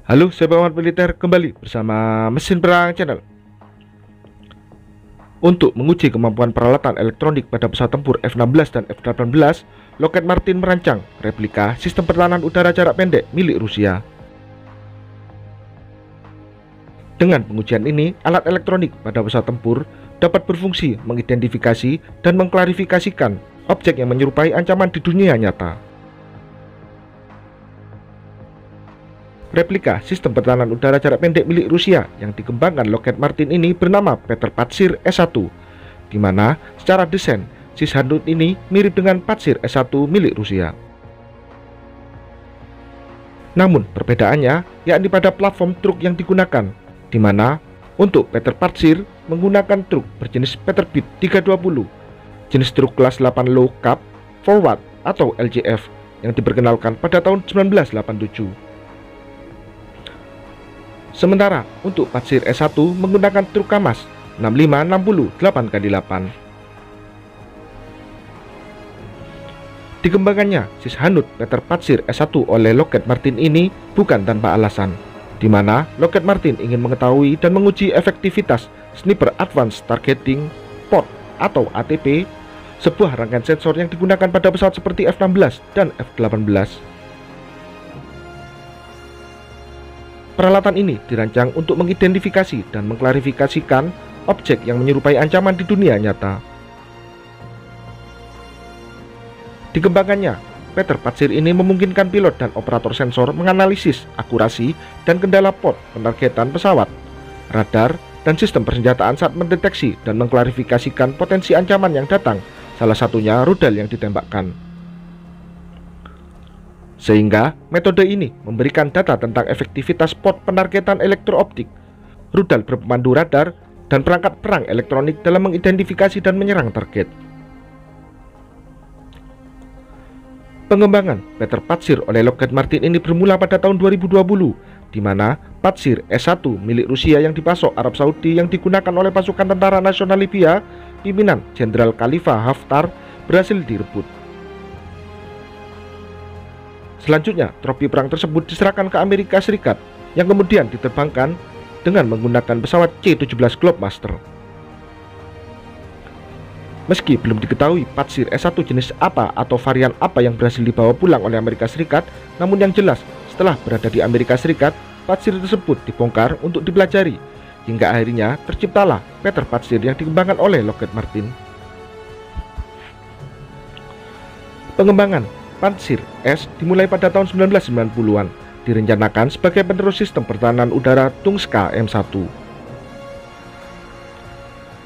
Halo sahabat militer, kembali bersama Mesin Perang Channel. Untuk menguji kemampuan peralatan elektronik pada pesawat tempur F-16 dan F-18, Lockheed Martin merancang replika sistem pertahanan udara jarak pendek milik Rusia. Dengan pengujian ini, alat elektronik pada pesawat tempur dapat berfungsi mengidentifikasi dan mengklarifikasikan objek yang menyerupai ancaman di dunia nyata. Replika sistem pertahanan udara jarak pendek milik Rusia yang dikembangkan Lockheed Martin ini bernama Petr Pantsir S1, di mana secara desain Sishanut ini mirip dengan Pantsir S1 milik Rusia. Namun perbedaannya yakni pada platform truk yang digunakan, di mana untuk Petr Pantsir menggunakan truk berjenis Peterbilt 320, jenis truk kelas 8 low cab forward atau LCF yang diperkenalkan pada tahun 1987. Sementara untuk Pantsir S1 menggunakan truk Kamaz 6560 8x8. Dikembangkannya Sishanut Petr Pantsir S1 oleh Lockheed Martin ini bukan tanpa alasan, di mana Lockheed Martin ingin mengetahui dan menguji efektivitas Sniper Advanced Targeting Pod atau ATP, sebuah rangkaian sensor yang digunakan pada pesawat seperti F-16 dan F-18. Peralatan ini dirancang untuk mengidentifikasi dan mengklarifikasikan objek yang menyerupai ancaman di dunia nyata. Dikembangkannya, Petr Pantsir ini memungkinkan pilot dan operator sensor menganalisis akurasi dan kendala pod pentargetan pesawat, radar, dan sistem persenjataan saat mendeteksi dan mengklarifikasikan potensi ancaman yang datang, salah satunya rudal yang ditembakkan. Sehingga metode ini memberikan data tentang efektivitas pod pentargetan elektrooptik, rudal berpemandu radar, dan perangkat perang elektronik dalam mengidentifikasi dan menyerang target. Pengembangan Petr Pantsir oleh Lockheed Martin ini bermula pada tahun 2020, di mana Pantsir S1 milik Rusia yang dipasok Arab Saudi yang digunakan oleh pasukan tentara nasional Libya, pimpinan Jenderal Khalifa Haftar, berhasil direbut. Selanjutnya, trofi perang tersebut diserahkan ke Amerika Serikat yang kemudian diterbangkan dengan menggunakan pesawat C-17 Globemaster. Meski belum diketahui Pantsir S1 jenis apa atau varian apa yang berhasil dibawa pulang oleh Amerika Serikat, namun yang jelas setelah berada di Amerika Serikat, Pantsir tersebut dibongkar untuk dipelajari, hingga akhirnya terciptalah Petr Pantsir yang dikembangkan oleh Lockheed Martin. Pengembangan Pantsir S dimulai pada tahun 1990-an, direncanakan sebagai penerus sistem pertahanan udara Tungska M1.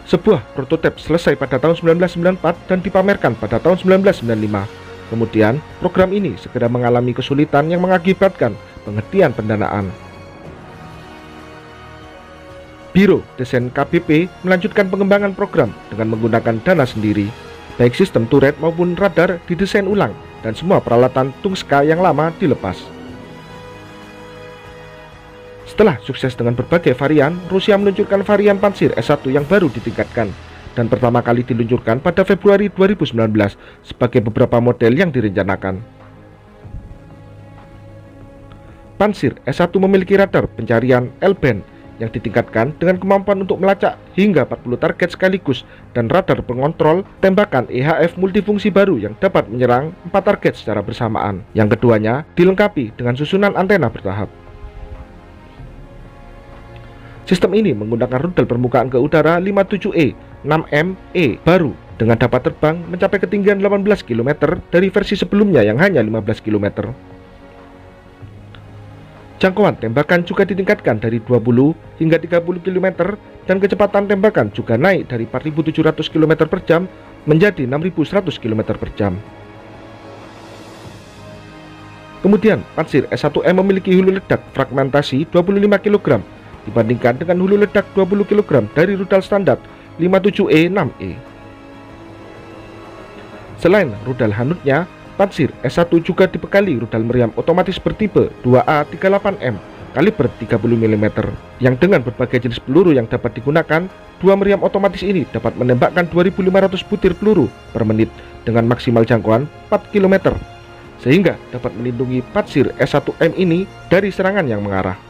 Sebuah prototipe selesai pada tahun 1994 dan dipamerkan pada tahun 1995. Kemudian, program ini segera mengalami kesulitan yang mengakibatkan penghentian pendanaan. Biro Desain KBP melanjutkan pengembangan program dengan menggunakan dana sendiri. Baik sistem turret maupun radar didesain ulang dan semua peralatan Tungska yang lama dilepas. Setelah sukses dengan berbagai varian, Rusia meluncurkan varian Pantsir S1 yang baru ditingkatkan dan pertama kali diluncurkan pada Februari 2019 sebagai beberapa model yang direncanakan. Pantsir S1 memiliki radar pencarian L-band yang ditingkatkan dengan kemampuan untuk melacak hingga 40 target sekaligus dan radar pengontrol tembakan EHF multifungsi baru yang dapat menyerang 4 target secara bersamaan. Yang keduanya dilengkapi dengan susunan antena bertahap. Sistem ini menggunakan rudal permukaan ke udara 57E 6ME baru dengan dapat terbang mencapai ketinggian 18 km dari versi sebelumnya yang hanya 15 km. Jangkauan tembakan juga ditingkatkan dari 20 hingga 30 km dan kecepatan tembakan juga naik dari 4.700 km per jam menjadi 6.100 km per jam. Kemudian, Pantsir S1M memiliki hulu ledak fragmentasi 25 kg dibandingkan dengan hulu ledak 20 kg dari rudal standar 57E6E. Selain rudal hanutnya, Pantsir S1 juga dibekali rudal meriam otomatis bertipe 2A38M kaliber 30 mm yang dengan berbagai jenis peluru yang dapat digunakan, dua meriam otomatis ini dapat menembakkan 2.500 butir peluru per menit dengan maksimal jangkauan 4 km, sehingga dapat melindungi Pantsir S1M ini dari serangan yang mengarah.